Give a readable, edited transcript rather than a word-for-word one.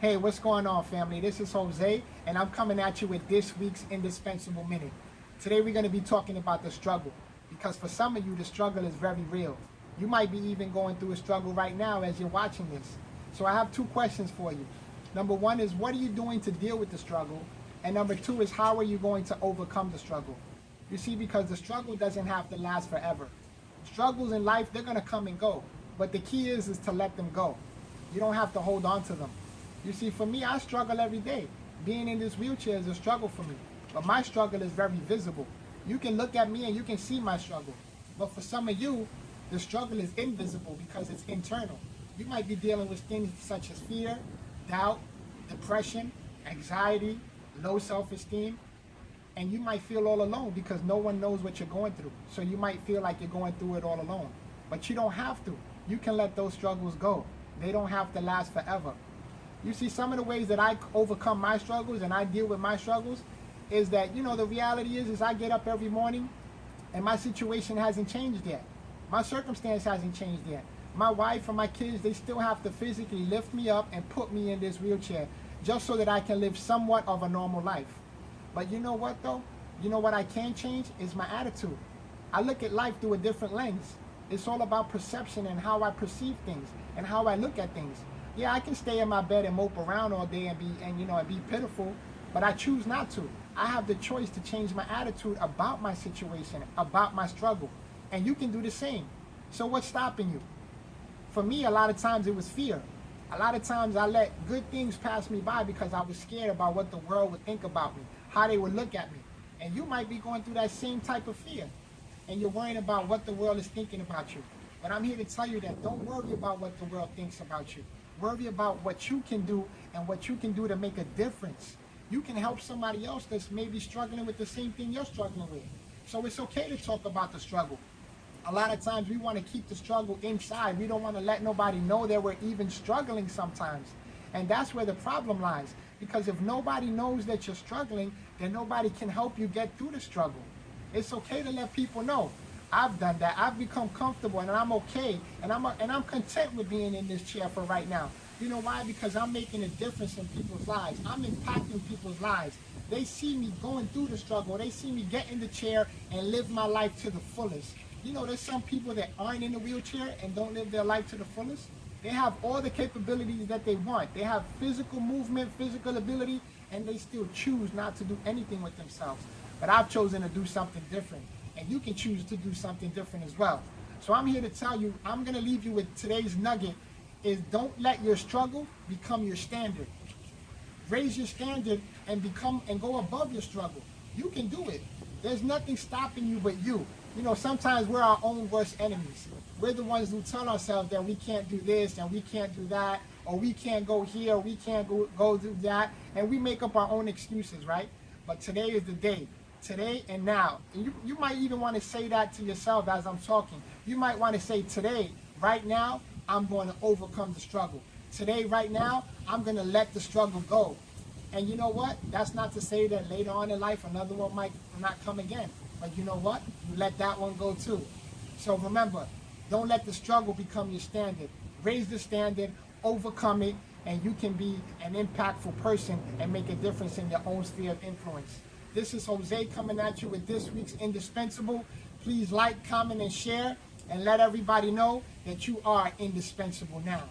Hey, what's going on, family? This is Jose, and I'm coming at you with this week's Indispensable Minute. Today, we're going to be talking about the struggle, because for some of you, the struggle is very real. You might be even going through a struggle right now as you're watching this. So I have two questions for you. Number one is, what are you doing to deal with the struggle? And number two is, how are you going to overcome the struggle? You see, because the struggle doesn't have to last forever. Struggles in life, they're going to come and go. But the key is to let them go. You don't have to hold on to them. You see, for me, I struggle every day. Being in this wheelchair is a struggle for me. But my struggle is very visible. You can look at me and you can see my struggle. But for some of you, the struggle is invisible because it's internal. You might be dealing with things such as fear, doubt, depression, anxiety, low self-esteem. And you might feel all alone because no one knows what you're going through. So you might feel like you're going through it all alone. But you don't have to. You can let those struggles go. They don't have to last forever. You see, some of the ways that I overcome my struggles and I deal with my struggles is that, the reality is I get up every morning and my situation hasn't changed yet. My circumstance hasn't changed yet. My wife and my kids, they still have to physically lift me up and put me in this wheelchair just so that I can live somewhat of a normal life. But you know what, though? You know what I can change is my attitude. I look at life through a different lens. It's all about perception and how I perceive things and how I look at things. Yeah, I can stay in my bed and mope around all day and be pitiful, but I choose not to. I have the choice to change my attitude about my situation, about my struggle, and you can do the same. So what's stopping you? For me, a lot of times it was fear. A lot of times I let good things pass me by because I was scared about what the world would think about me, how they would look at me. And you might be going through that same type of fear, and you're worrying about what the world is thinking about you. But I'm here to tell you that don't worry about what the world thinks about you. Worry about what you can do and what you can do to make a difference. You can help somebody else that's maybe struggling with the same thing you're struggling with. So it's okay to talk about the struggle. A lot of times we want to keep the struggle inside. We don't want to let nobody know that we're even struggling sometimes. And that's where the problem lies. Because if nobody knows that you're struggling, then nobody can help you get through the struggle. It's okay to let people know. I've done that. I've become comfortable and I'm okay. And I'm content with being in this chair for right now. You know why? Because I'm making a difference in people's lives. I'm impacting people's lives. They see me going through the struggle. They see me get in the chair and live my life to the fullest. There's some people that aren't in the wheelchair and don't live their life to the fullest. They have all the capabilities that they want. They have physical movement, physical ability, and they still choose not to do anything with themselves. But I've chosen to do something different. And you can choose to do something different as well. So I'm here to tell you, I'm going to leave you with today's nugget is don't let your struggle become your standard. Raise your standard and go above your struggle. You can do it. There's nothing stopping you but you. Sometimes we're our own worst enemies. We're the ones who tell ourselves that we can't do this and we can't do that, or we can't go here, or we can't go do that, and we make up our own excuses, right? But today is the day. Today and now. And you might even want to say that to yourself as I'm talking. You might want to say, today, right now, I'm going to overcome the struggle. Today, right now, I'm going to let the struggle go. And you know what? That's not to say that later on in life, another one might not come again. But you know what? You let that one go too. So remember, don't let the struggle become your standard. Raise the standard, overcome it, and you can be an impactful person and make a difference in your own sphere of influence. This is Jose coming at you with this week's Indispensable. Please like, comment, and share, and let everybody know that you are indispensable now.